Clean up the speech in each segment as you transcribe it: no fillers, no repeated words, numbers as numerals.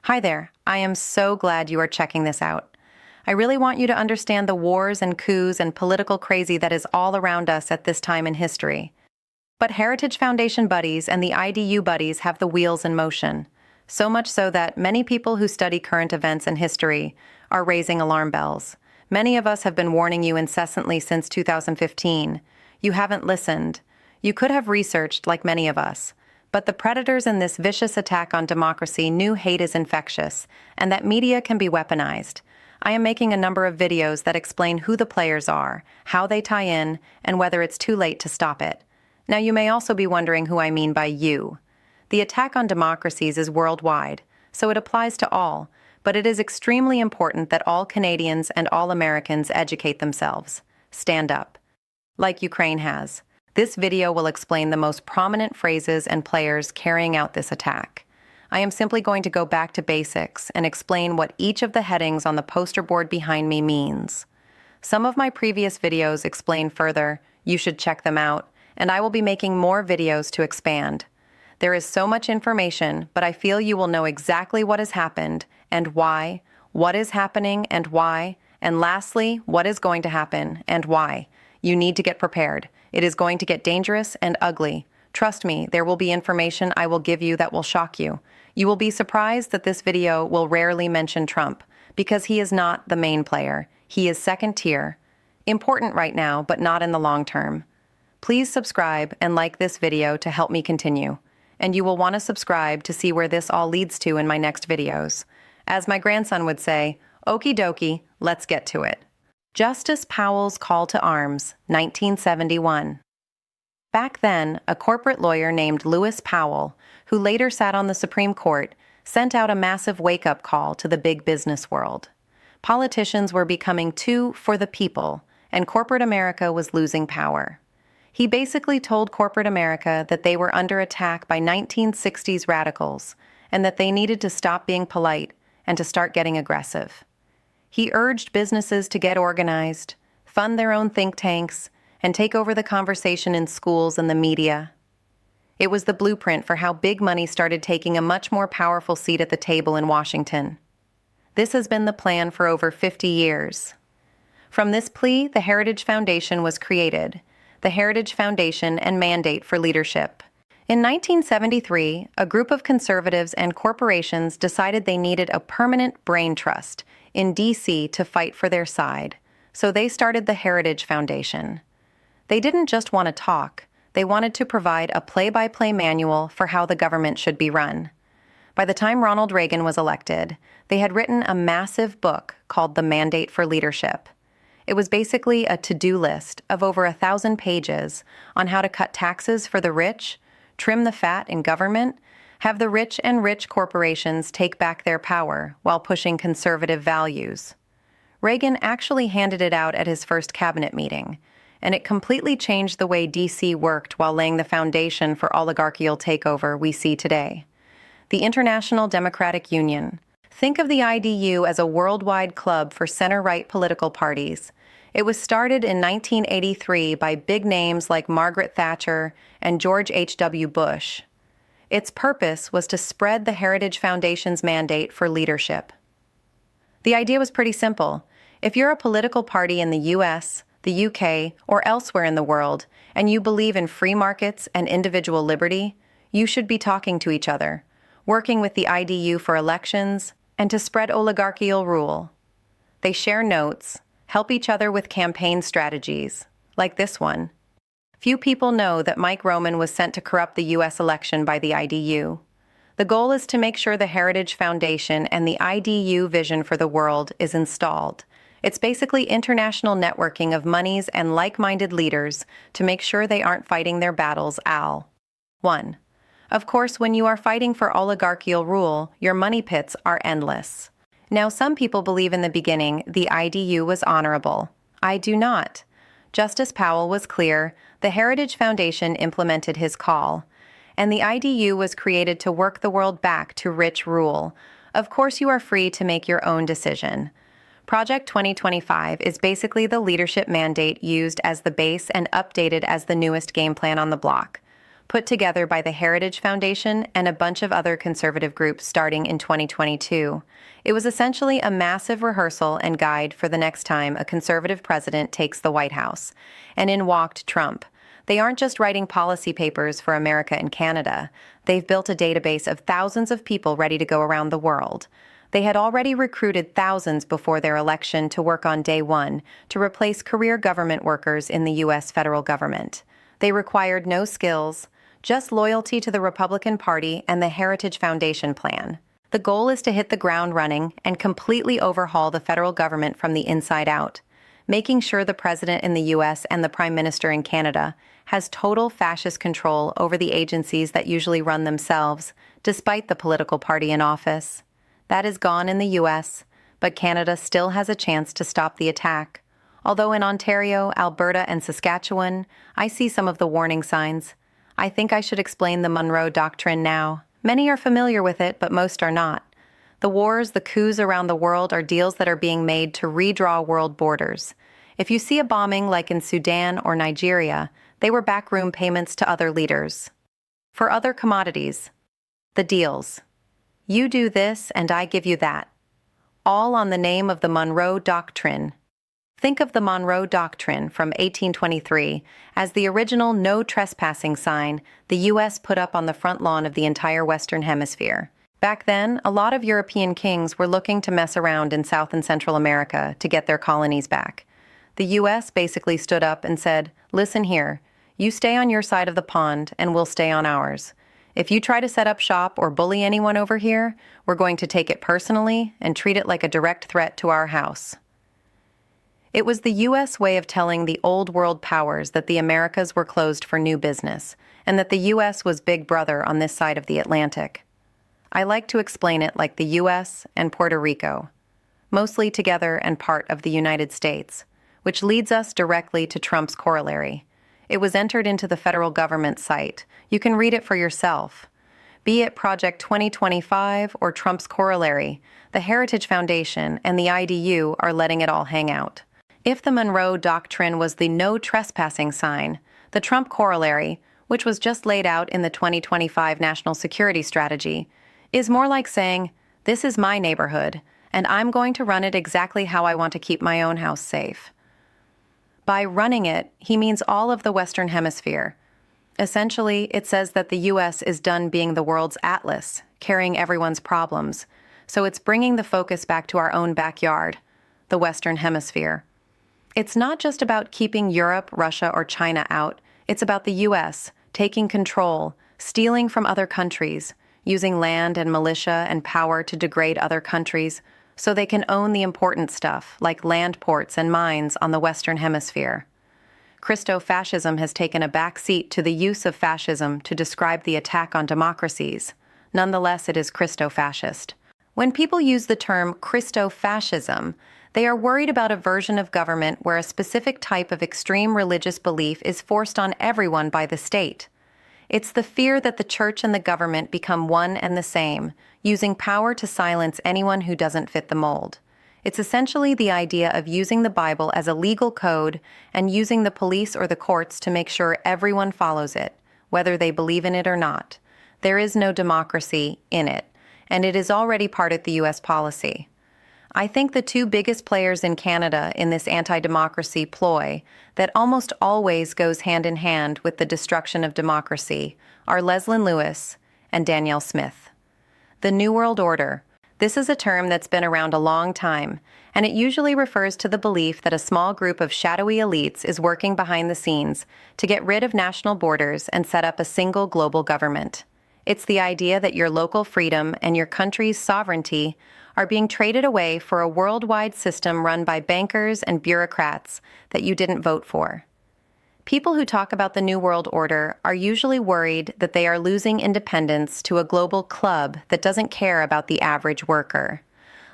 Hi there. I am so glad you are checking this out. I really want you to understand the wars and coups and political crazy that is all around us at this time in history. But Heritage Foundation buddies and the IDU buddies have the wheels in motion. So much so that many people who study current events and history are raising alarm bells. Many of us have been warning you incessantly since 2015. You haven't listened. You could have researched like many of us. But the predators in this vicious attack on democracy knew hate is infectious, and that media can be weaponized. I am making a number of videos that explain who the players are, how they tie in, and whether it's too late to stop it. Now you may also be wondering who I mean by you. The attack on democracies is worldwide, so it applies to all, but it is extremely important that all Canadians and all Americans educate themselves. Stand up. Like Ukraine has. This video will explain the most prominent phrases and players carrying out this attack. I am simply going to go back to basics and explain what each of the headings on the poster board behind me means. Some of my previous videos explain further, you should check them out, and I will be making more videos to expand. There is so much information, but I feel you will know exactly what has happened and why, what is happening and why, and lastly, what is going to happen and why. You need to get prepared. It is going to get dangerous and ugly. Trust me, there will be information I will give you that will shock you. You will be surprised that this video will rarely mention Trump, because he is not the main player. He is second tier. Important right now, but not in the long term. Please subscribe and like this video to help me continue. And you will want to subscribe to see where this all leads to in my next videos. As my grandson would say, okie dokie, let's get to it. Justice Powell's Call to Arms, 1971. Back then, a corporate lawyer named Lewis Powell, who later sat on the Supreme Court, sent out a massive wake-up call to the big business world. Politicians were becoming too for the people, and corporate America was losing power. He basically told corporate America that they were under attack by 1960s radicals, and that they needed to stop being polite and to start getting aggressive. He urged businesses to get organized, fund their own think tanks, and take over the conversation in schools and the media. It was the blueprint for how big money started taking a much more powerful seat at the table in Washington. This has been the plan for over 50 years. From this plea, the Heritage Foundation was created, the Heritage Foundation and Mandate for Leadership. In 1973, a group of conservatives and corporations decided they needed a permanent brain trust in D.C. to fight for their side, so they started the Heritage Foundation. They didn't just want to talk, they wanted to provide a play-by-play manual for how the government should be run. By the time Ronald Reagan was elected, they had written a massive book called The Mandate for Leadership. It was basically a to-do list of over 1,000 pages on how to cut taxes for the rich, trim the fat in government, have the rich and rich corporations take back their power while pushing conservative values. Reagan actually handed it out at his first cabinet meeting, and it completely changed the way D.C. worked while laying the foundation for oligarchical takeover we see today. The International Democratic Union. Think of the IDU as a worldwide club for center-right political parties. It was started in 1983 by big names like Margaret Thatcher and George H.W. Bush. Its purpose was to spread the Heritage Foundation's mandate for leadership. The idea was pretty simple. If you're a political party in the US, the UK, or elsewhere in the world, and you believe in free markets and individual liberty, you should be talking to each other, working with the IDU for elections, and to spread oligarchical rule. They share notes, help each other with campaign strategies, like this one. Few people know that Mike Roman was sent to corrupt the U.S. election by the IDU. The goal is to make sure the Heritage Foundation and the IDU vision for the world is installed. It's basically international networking of monies and like-minded leaders to make sure they aren't fighting their battles. 1. Of course, when you are fighting for oligarchical rule, your money pits are endless. Now, some people believe in the beginning the IDU was honorable. I do not. Justice Powell was clear, the Heritage Foundation implemented his call, and the IDU was created to work the world back to rich rule. Of course, you are free to make your own decision. Project 2025 is basically the leadership mandate used as the base and updated as the newest game plan on the block. put together by the Heritage Foundation and a bunch of other conservative groups starting in 2022. It was essentially a massive rehearsal and guide for the next time a conservative president takes the White House. And in walked Trump. They aren't just writing policy papers for America and Canada. They've built a database of thousands of people ready to go around the world. They had already recruited thousands before their election to work on day one to replace career government workers in the U.S. federal government. They required no skills, just loyalty to the Republican Party and the Heritage Foundation plan. The goal is to hit the ground running and completely overhaul the federal government from the inside out, making sure the president in the U.S. and the prime minister in Canada has total fascist control over the agencies that usually run themselves, despite the political party in office. That is gone in the U.S., but Canada still has a chance to stop the attack. Although in Ontario, Alberta, and Saskatchewan, I see some of the warning signs. I think I should explain the Monroe Doctrine now. Many are familiar with it, but most are not. The wars, the coups around the world are deals that are being made to redraw world borders. If you see a bombing like in Sudan or Nigeria, they were backroom payments to other leaders. For other commodities, the deals. You do this and I give you that. All on the name of the Monroe Doctrine. Think of the Monroe Doctrine from 1823 as the original no trespassing sign the U.S. put up on the front lawn of the entire Western Hemisphere. Back then, a lot of European kings were looking to mess around in South and Central America to get their colonies back. The U.S. basically stood up and said, "Listen here, you stay on your side of the pond and we'll stay on ours. If you try to set up shop or bully anyone over here, we're going to take it personally and treat it like a direct threat to our house." It was the U.S. way of telling the old world powers that the Americas were closed for new business, and that the U.S. was Big Brother on this side of the Atlantic. I like to explain it like the U.S. and Puerto Rico, mostly together and part of the United States, which leads us directly to Trump's corollary. It was entered into the federal government site. You can read it for yourself. Be it Project 2025 or Trump's corollary, the Heritage Foundation and the IDU are letting it all hang out. If the Monroe Doctrine was the no trespassing sign, the Trump corollary, which was just laid out in the 2025 National Security Strategy, is more like saying, "This is my neighborhood, and I'm going to run it exactly how I want to keep my own house safe." By running it, he means all of the Western Hemisphere. Essentially, it says that the U.S. is done being the world's atlas, carrying everyone's problems, so it's bringing the focus back to our own backyard, the Western Hemisphere. It's not just about keeping Europe, Russia, or China out. It's about the U.S. taking control, stealing from other countries, using land and militia and power to degrade other countries so they can own the important stuff like land ports and mines on the Western Hemisphere. Christo-fascism has taken a back seat to the use of fascism to describe the attack on democracies. Nonetheless, it is Christo-fascist. When people use the term Christo-fascism, they are worried about a version of government where a specific type of extreme religious belief is forced on everyone by the state. It's the fear that the church and the government become one and the same, using power to silence anyone who doesn't fit the mold. It's essentially the idea of using the Bible as a legal code and using the police or the courts to make sure everyone follows it, whether they believe in it or not. There is no democracy in it, and it is already part of the U.S. policy. I think the two biggest players in Canada in this anti-democracy ploy that almost always goes hand in hand with the destruction of democracy are Leslyn Lewis and Danielle Smith. The New World Order. This is a term that's been around a long time, and it usually refers to the belief that a small group of shadowy elites is working behind the scenes to get rid of national borders and set up a single global government. It's the idea that your local freedom and your country's sovereignty are being traded away for a worldwide system run by bankers and bureaucrats that you didn't vote for. People who talk about the New World Order are usually worried that they are losing independence to a global club that doesn't care about the average worker.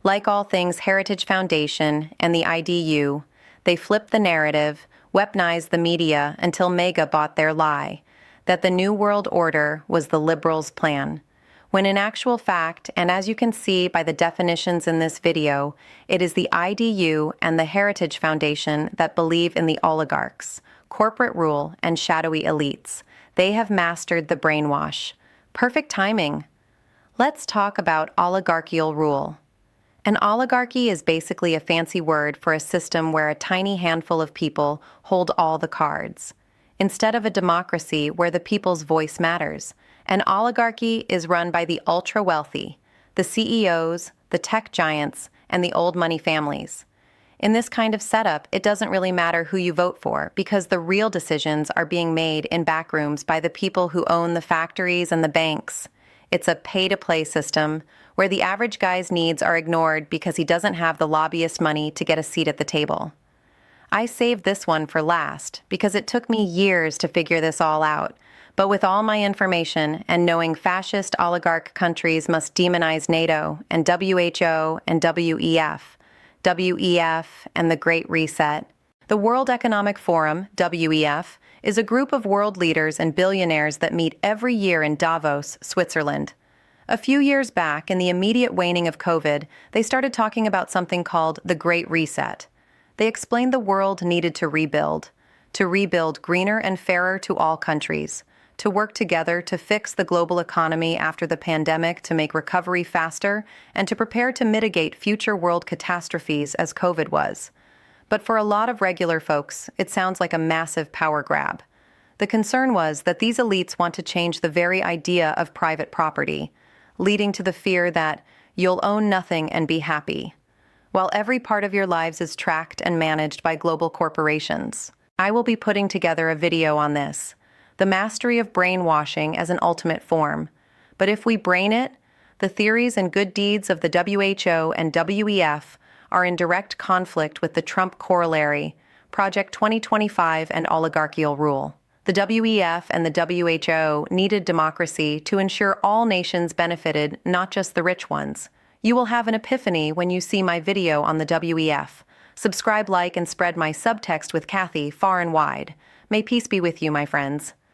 Like all things Heritage Foundation and the IDU, they flipped the narrative, weaponized the media until MAGA bought their lie, that the New World Order was the liberals' plan. When in actual fact, and as you can see by the definitions in this video, it is the IDU and the Heritage Foundation that believe in the oligarchs, corporate rule, and shadowy elites. They have mastered the brainwash. Perfect timing. Let's talk about oligarchical rule. An oligarchy is basically a fancy word for a system where a tiny handful of people hold all the cards. Instead of a democracy where the people's voice matters, an oligarchy is run by the ultra-wealthy, the CEOs, the tech giants, and the old money families. In this kind of setup, it doesn't really matter who you vote for because the real decisions are being made in backrooms by the people who own the factories and the banks. It's a pay-to-play system where the average guy's needs are ignored because he doesn't have the lobbyist money to get a seat at the table. I saved this one for last because it took me years to figure this all out. But with all my information and knowing fascist oligarch countries must demonize NATO and WHO and WEF and the Great Reset, the World Economic Forum, WEF, is a group of world leaders and billionaires that meet every year in Davos, Switzerland. A few years back, in the immediate waning of COVID, they started talking about something called the Great Reset. They explained the world needed to rebuild greener and fairer to all countries, to work together to fix the global economy after the pandemic to make recovery faster, and to prepare to mitigate future world catastrophes as COVID was. But for a lot of regular folks, it sounds like a massive power grab. The concern was that these elites want to change the very idea of private property, leading to the fear that you'll own nothing and be happy, while every part of your lives is tracked and managed by global corporations. I will be putting together a video on this, the mastery of brainwashing as an ultimate form. But if we brain it, the theories and good deeds of the WHO and WEF are in direct conflict with the Trump corollary, Project 2025 and oligarchical rule. The WEF and the WHO needed democracy to ensure all nations benefited, not just the rich ones. You will have an epiphany when you see my video on the WEF. Subscribe, like, and spread my subtext with Kathy far and wide. May peace be with you, my friends.